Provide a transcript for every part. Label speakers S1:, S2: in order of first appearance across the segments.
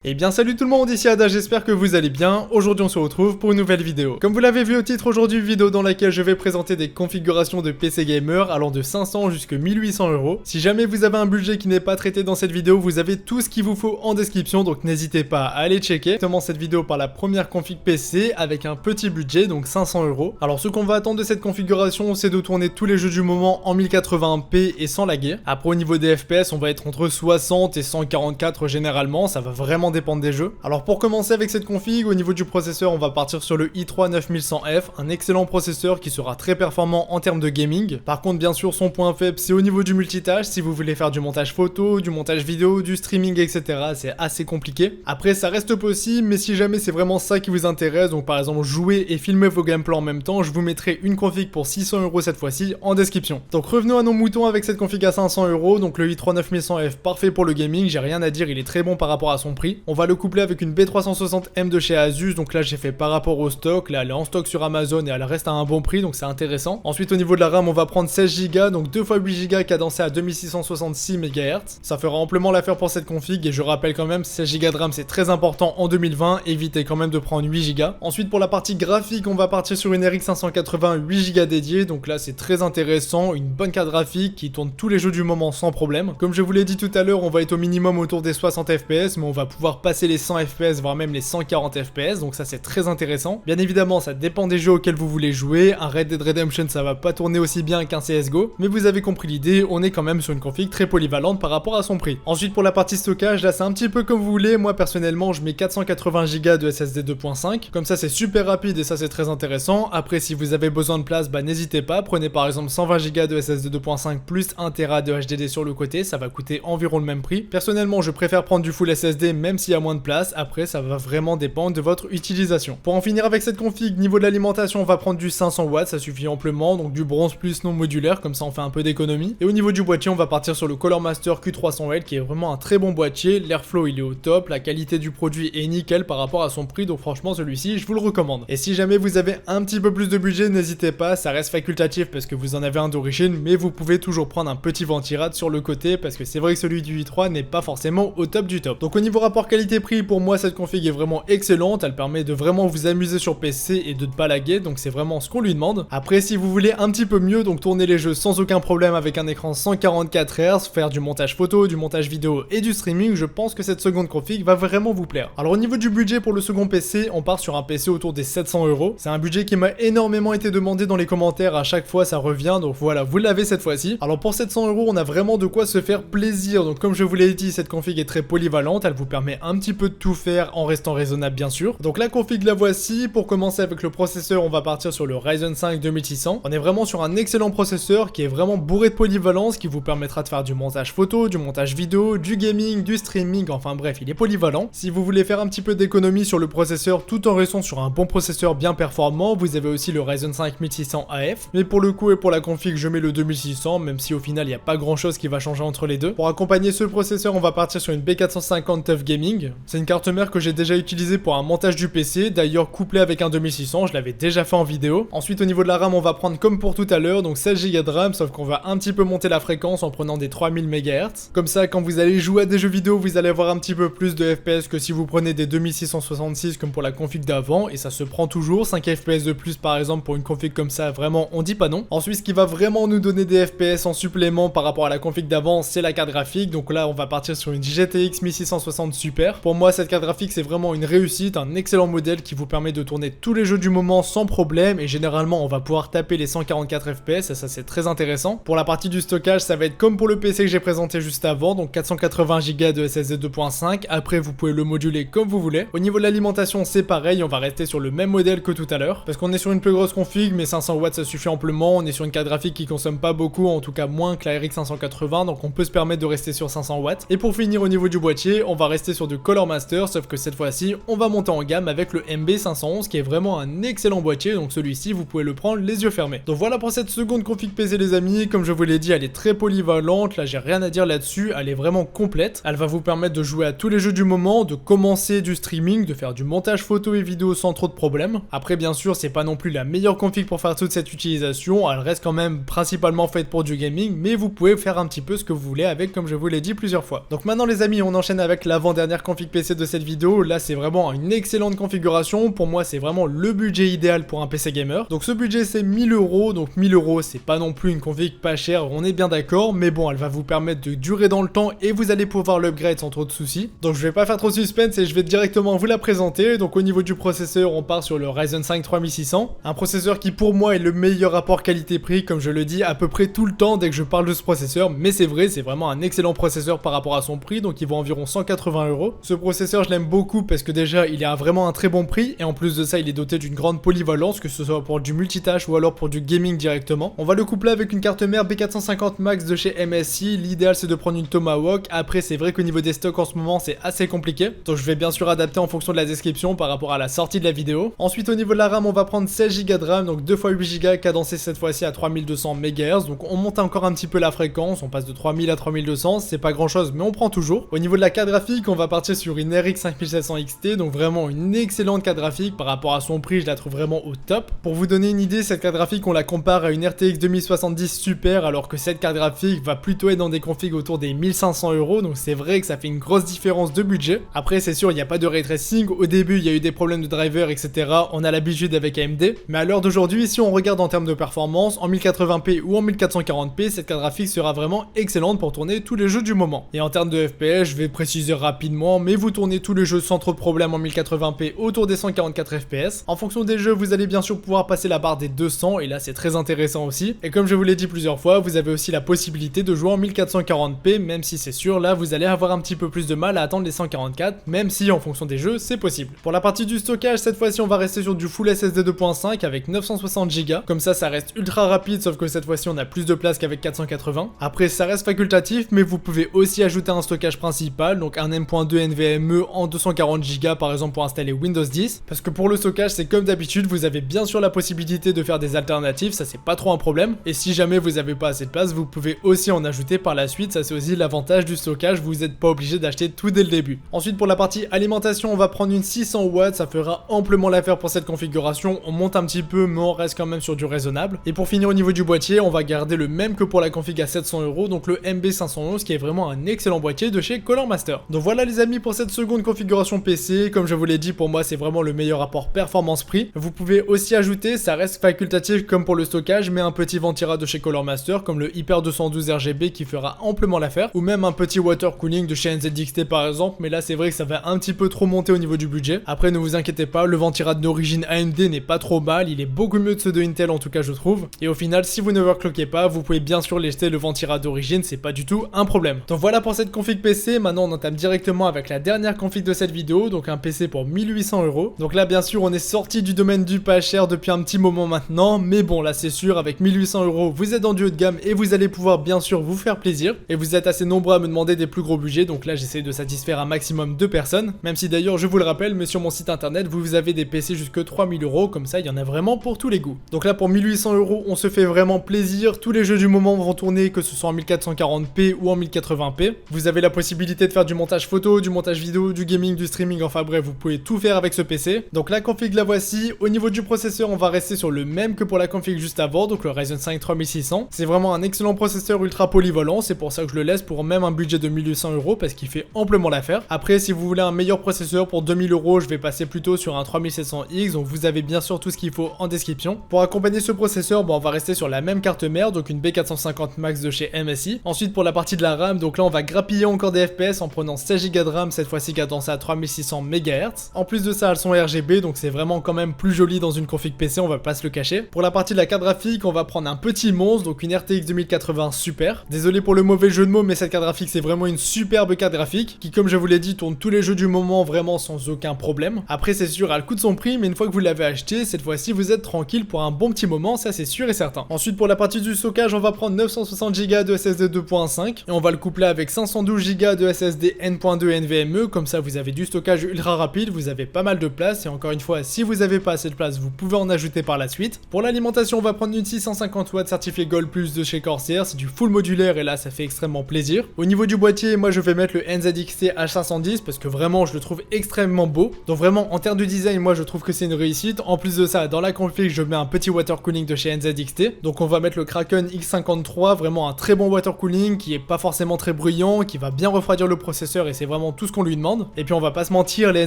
S1: Et bien salut tout le monde, ici Ada, j'espère que vous allez bien. Aujourd'hui on se retrouve pour une nouvelle vidéo. Comme vous l'avez vu au titre, aujourd'hui vidéo dans laquelle je vais présenter des configurations de PC gamer allant de 500 jusqu'à 1800 €. Si jamais vous avez un budget qui n'est pas traité dans cette vidéo, vous avez tout ce qu'il vous faut en description, donc n'hésitez pas à aller checker. Je commence cette vidéo par la première config PC avec un petit budget, donc 500 €. Alors ce qu'on va attendre de cette configuration, c'est de tourner tous les jeux du moment en 1080p et sans laguer. Après au niveau des FPS, on va être entre 60 et 144 généralement, ça va vraiment dépendre des jeux. Alors pour commencer avec cette config, au niveau du processeur, on va partir sur le i3 9100F, un excellent processeur qui sera très performant en termes de gaming. Par contre, bien sûr, son point faible, c'est au niveau du multitâche. Si vous voulez faire du montage photo, du montage vidéo, du streaming, etc., c'est assez compliqué. Après, ça reste possible, mais si jamais c'est vraiment ça qui vous intéresse, donc par exemple jouer et filmer vos gameplays en même temps, je vous mettrai une config pour 600 € cette fois-ci en description. Donc revenons à nos moutons avec cette config à 500 €, donc le i3 9100F parfait pour le gaming, j'ai rien à dire, il est très bon par rapport à son prix. On va le coupler avec une B360M de chez Asus, donc là j'ai fait par rapport au stock, là elle est en stock sur Amazon et elle reste à un bon prix, donc c'est intéressant. Ensuite au niveau de la RAM, on va prendre 16 Go, donc 2 x 8 Go cadencé à 2666 MHz. Ça fera amplement l'affaire pour cette config et je rappelle quand même, 16 Go de RAM c'est très important en 2020, évitez quand même de prendre 8 Go. Ensuite pour la partie graphique, on va partir sur une RX 580 8 Go dédiée, donc là c'est très intéressant, une bonne carte graphique qui tourne tous les jeux du moment sans problème. Comme je vous l'ai dit tout à l'heure, on va être au minimum autour des 60 FPS, mais on va pouvoir passer les 100 FPS, voire même les 140 FPS, donc ça c'est très intéressant. Bien évidemment, ça dépend des jeux auxquels vous voulez jouer. Un Red Dead Redemption, ça va pas tourner aussi bien qu'un CSGO, mais vous avez compris l'idée, on est quand même sur une config très polyvalente par rapport à son prix. Ensuite, pour la partie stockage, là c'est un petit peu comme vous voulez. Moi personnellement, je mets 480 Go de SSD 2.5, comme ça c'est super rapide et ça c'est très intéressant. Après, si vous avez besoin de place, bah n'hésitez pas, prenez par exemple 120 Go de SSD 2.5 plus 1 Tera de HDD sur le côté, ça va coûter environ le même prix. Personnellement, je préfère prendre du full SSD même s'il y a moins de place. Après, ça va vraiment dépendre de votre utilisation. Pour en finir avec cette config, niveau de l'alimentation, on va prendre du 500 watts, ça suffit amplement, donc du bronze plus non modulaire, comme ça on fait un peu d'économie. Et au niveau du boîtier, on va partir sur le Color Master Q300L qui est vraiment un très bon boîtier. L'airflow il est au top, la qualité du produit est nickel par rapport à son prix, donc franchement celui-ci je vous le recommande. Et si jamais vous avez un petit peu plus de budget, n'hésitez pas, ça reste facultatif parce que vous en avez un d'origine, mais vous pouvez toujours prendre un petit ventirad sur le côté parce que c'est vrai que celui du i3 n'est pas forcément au top du top. Donc au niveau rapport qualité-prix, pour moi cette config est vraiment excellente, elle permet de vraiment vous amuser sur PC et de ne pas laguer, donc c'est vraiment ce qu'on lui demande. Après, si vous voulez un petit peu mieux, donc tourner les jeux sans aucun problème avec un écran 144 Hz, faire du montage photo, du montage vidéo et du streaming, je pense que cette seconde config va vraiment vous plaire. Alors au niveau du budget pour le second PC, on part sur un PC autour des 700 €. C'est un budget qui m'a énormément été demandé dans les commentaires, à chaque fois ça revient, donc voilà, vous l'avez cette fois-ci. Alors pour 700 €, on a vraiment de quoi se faire plaisir, donc comme je vous l'ai dit, cette config est très polyvalente, elle vous permet un petit peu de tout faire en restant raisonnable bien sûr. Donc la config la voici. Pour commencer avec le processeur, on va partir sur le Ryzen 5 2600. On est vraiment sur un excellent processeur qui est vraiment bourré de polyvalence, qui vous permettra de faire du montage photo, du montage vidéo, du gaming, du streaming, enfin bref, il est polyvalent. Si vous voulez faire un petit peu d'économie sur le processeur tout en restant sur un bon processeur bien performant, vous avez aussi le Ryzen 5 1600 AF. Mais pour le coup et pour la config, je mets le 2600, même si au final il n'y a pas grand chose qui va changer entre les deux. Pour accompagner ce processeur, on va partir sur une B450 TUF Gaming. C'est une carte mère que j'ai déjà utilisée pour un montage du PC, d'ailleurs couplé avec un 2600, je l'avais déjà fait en vidéo. Ensuite au niveau de la RAM, on va prendre comme pour tout à l'heure, donc 16 Go de RAM, sauf qu'on va un petit peu monter la fréquence en prenant des 3000 MHz. Comme ça, quand vous allez jouer à des jeux vidéo, vous allez avoir un petit peu plus de FPS que si vous prenez des 2666 comme pour la config d'avant, et ça se prend toujours, 5 FPS de plus par exemple pour une config comme ça, vraiment on dit pas non. Ensuite, ce qui va vraiment nous donner des FPS en supplément par rapport à la config d'avant, c'est la carte graphique, donc là on va partir sur une GTX 1660 Super. Pour moi cette carte graphique c'est vraiment une réussite, un excellent modèle qui vous permet de tourner tous les jeux du moment sans problème, et généralement on va pouvoir taper les 144 FPS et ça c'est très intéressant. Pour la partie du stockage, ça va être comme pour le PC que j'ai présenté juste avant, donc 480 Go de SSD 2.5, après vous pouvez le moduler comme vous voulez. Au niveau de l'alimentation c'est pareil, on va rester sur le même modèle que tout à l'heure, parce qu'on est sur une plus grosse config, mais 500 watts ça suffit amplement, on est sur une carte graphique qui consomme pas beaucoup, en tout cas moins que la RX 580, donc on peut se permettre de rester sur 500 watts. Et pour finir au niveau du boîtier, on va rester sur du Color Master, sauf que cette fois-ci on va monter en gamme avec le MB511 qui est vraiment un excellent boîtier, donc celui-ci vous pouvez le prendre les yeux fermés. Donc voilà pour cette seconde config PC les amis, comme je vous l'ai dit elle est très polyvalente, là j'ai rien à dire là-dessus, elle est vraiment complète, elle va vous permettre de jouer à tous les jeux du moment, de commencer du streaming, de faire du montage photo et vidéo sans trop de problèmes. Après bien sûr c'est pas non plus la meilleure config pour faire toute cette utilisation, elle reste quand même principalement faite pour du gaming, mais vous pouvez faire un petit peu ce que vous voulez avec, comme je vous l'ai dit plusieurs fois. Donc maintenant les amis, on enchaîne avec l'avant-dernière dernière config PC de cette vidéo. Là c'est vraiment une excellente configuration, pour moi c'est vraiment le budget idéal pour un PC gamer. Donc ce budget c'est 1000 €, donc 1000 € c'est pas non plus une config pas chère, on est bien d'accord, mais bon elle va vous permettre de durer dans le temps et vous allez pouvoir l'upgrade sans trop de soucis. Donc je vais pas faire trop de suspense et je vais directement vous la présenter. Donc au niveau du processeur on part sur le Ryzen 5 3600, un processeur qui pour moi est le meilleur rapport qualité-prix, comme je le dis à peu près tout le temps dès que je parle de ce processeur, mais c'est vrai, c'est vraiment un excellent processeur par rapport à son prix, donc il vaut environ 180 €. Ce processeur je l'aime beaucoup parce que déjà il a vraiment un très bon prix et en plus de ça il est doté d'une grande polyvalence, que ce soit pour du multitâche ou alors pour du gaming directement. On va le coupler avec une carte mère B450 Max de chez MSI, l'idéal c'est de prendre une Tomahawk. Après c'est vrai qu'au niveau des stocks en ce moment c'est assez compliqué, donc je vais bien sûr adapter en fonction de la description par rapport à la sortie de la vidéo. Ensuite au niveau de la RAM on va prendre 16 Go de RAM, donc 2 x 8 Go cadencé cette fois-ci à 3200 MHz, donc on monte encore un petit peu la fréquence, on passe de 3000 à 3200, c'est pas grand chose mais on prend toujours. Au niveau de la carte graphique on va partir sur une RX 5700 XT, donc vraiment une excellente carte graphique, par rapport à son prix je la trouve vraiment au top. Pour vous donner une idée, cette carte graphique on la compare à une RTX 2070 Super, alors que cette carte graphique va plutôt être dans des configs autour des 1500 €, donc c'est vrai que ça fait une grosse différence de budget. Après c'est sûr il n'y a pas de ray tracing, au début il y a eu des problèmes de driver etc, on a l'habitude avec AMD, mais à l'heure d'aujourd'hui si on regarde en termes de performance, en 1080p ou en 1440p, cette carte graphique sera vraiment excellente pour tourner tous les jeux du moment. Et en termes de FPS, je vais préciser rapidement, mais vous tournez tous les jeux sans trop de problème en 1080p autour des 144 FPS. En fonction des jeux, vous allez bien sûr pouvoir passer la barre des 200 et là c'est très intéressant aussi. Et comme je vous l'ai dit plusieurs fois, vous avez aussi la possibilité de jouer en 1440p, même si c'est sûr là vous allez avoir un petit peu plus de mal à attendre les 144, même si en fonction des jeux c'est possible. Pour la partie du stockage, cette fois-ci on va rester sur du full SSD 2.5 avec 960 Go, comme ça reste ultra rapide, sauf que cette fois-ci on a plus de place qu'avec 480. Après ça reste facultatif, mais vous pouvez aussi ajouter un stockage principal, donc un M.2 NVMe en 240 Go par exemple pour installer Windows 10, parce que pour le stockage c'est comme d'habitude, vous avez bien sûr la possibilité de faire des alternatives, ça c'est pas trop un problème, et si jamais vous avez pas assez de place, vous pouvez aussi en ajouter par la suite, ça c'est aussi l'avantage du stockage, vous n'êtes pas obligé d'acheter tout dès le début. Ensuite pour la partie alimentation, on va prendre une 600 watts, ça fera amplement l'affaire pour cette configuration, on monte un petit peu mais on reste quand même sur du raisonnable. Et pour finir au niveau du boîtier, on va garder le même que pour la config à 700 €, donc le MB511 qui est vraiment un excellent boîtier de chez Color Master. Donc voilà les amis pour cette seconde configuration PC, comme je vous l'ai dit pour moi c'est vraiment le meilleur rapport performance-prix. Vous pouvez aussi ajouter, ça reste facultatif comme pour le stockage, mais un petit ventira de chez Color Master comme le Hyper 212 RGB qui fera amplement l'affaire, ou même un petit water cooling de chez NZXT par exemple, mais là c'est vrai que ça va un petit peu trop monter au niveau du budget. Après ne vous inquiétez pas, le ventira d'origine AMD n'est pas trop mal, il est beaucoup mieux que ceux de Intel en tout cas je trouve, et au final si vous ne overclockez pas, vous pouvez bien sûr jeter le ventira d'origine, c'est pas du tout un problème. Donc voilà pour cette config PC, maintenant on entame directement avec la dernière config de cette vidéo, donc un PC pour 1800 €. Donc là bien sûr on est sorti du domaine du pas cher depuis un petit moment maintenant, mais bon là c'est sûr avec 1800 € vous êtes dans du haut de gamme et vous allez pouvoir bien sûr vous faire plaisir, et vous êtes assez nombreux à me demander des plus gros budgets, donc là j'essaie de satisfaire un maximum de personnes, même si d'ailleurs je vous le rappelle, mais sur mon site internet vous avez des PC jusque 3000 €, comme ça il y en a vraiment pour tous les goûts. Donc là pour 1800 € on se fait vraiment plaisir, tous les jeux du moment vont tourner que ce soit en 1440p ou en 1080p. Vous avez la possibilité de faire du montage photo, du montage vidéo, du gaming, du streaming, enfin bref vous pouvez tout faire avec ce PC. Donc la config la voici. Au niveau du processeur on va rester sur le même que pour la config juste avant, donc le Ryzen 5 3600. C'est vraiment un excellent processeur ultra polyvalent, c'est pour ça que je le laisse pour même un budget de 1800 € parce qu'il fait amplement l'affaire. Après si vous voulez un meilleur processeur pour 2000 € je vais passer plutôt sur un 3700X, donc vous avez bien sûr tout ce qu'il faut en description. Pour accompagner ce processeur, bon, on va rester sur la même carte mère, donc une B450 Max de chez MSI. Ensuite pour la partie de la RAM, donc là on va grappiller encore des FPS en prenant 16 Go de RAM, cette fois-ci cadencée à 3600 MHz. En plus de ça elles sont RGB, donc c'est vraiment quand même plus joli dans une config PC, on va pas se le cacher. Pour la partie de la carte graphique, on va prendre un petit monstre, donc une RTX 2080 Super. Désolé pour le mauvais jeu de mots, mais cette carte graphique c'est vraiment une superbe carte graphique qui, comme je vous l'ai dit, tourne tous les jeux du moment vraiment sans aucun problème. Après c'est sûr elle coûte son prix, mais une fois que vous l'avez acheté, cette fois-ci vous êtes tranquille pour un bon petit moment, ça c'est sûr et certain. Ensuite pour la partie du stockage, on va prendre 960 Go de SSD 2.5 et on va le coupler avec 512 Go de SSD N.2 NVMe, comme ça vous avez du stockage ultra rapide, vous avez pas mal de place, et encore une fois si vous avez pas assez de place vous pouvez en ajouter par la suite. Pour l'alimentation on va prendre une 650 watts certifiée Gold Plus de chez Corsair, c'est du full modulaire et là ça fait extrêmement plaisir. Au niveau du boîtier, moi je vais mettre le NZXT H510 parce que vraiment je le trouve extrêmement beau, donc vraiment en termes de design moi je trouve que c'est une réussite. En plus de ça dans la config je mets un petit water cooling de chez NZXT, donc on va mettre le Kraken X53, vraiment un très bon water cooling qui est pas forcément très bruyant, qui va bien refroidir le processeur et c'est vraiment vraiment tout ce qu'on lui demande. Et puis on va pas se mentir, les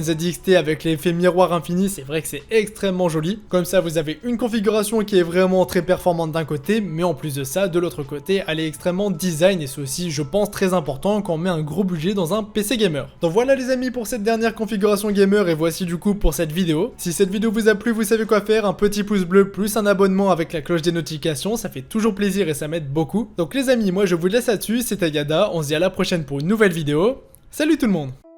S1: NZXT avec l'effet miroir infini, c'est vrai que c'est extrêmement joli. Comme ça, vous avez une configuration qui est vraiment très performante d'un côté, mais en plus de ça, de l'autre côté, elle est extrêmement design et c'est aussi, je pense, très important quand on met un gros budget dans un PC gamer. Donc voilà les amis pour cette dernière configuration gamer et voici du coup pour cette vidéo. Si cette vidéo vous a plu, vous savez quoi faire, un petit pouce bleu plus un abonnement avec la cloche des notifications, ça fait toujours plaisir et ça m'aide beaucoup. Donc les amis, moi je vous laisse là-dessus, c'était Yada, on se dit à la prochaine pour une nouvelle vidéo. Salut tout le monde!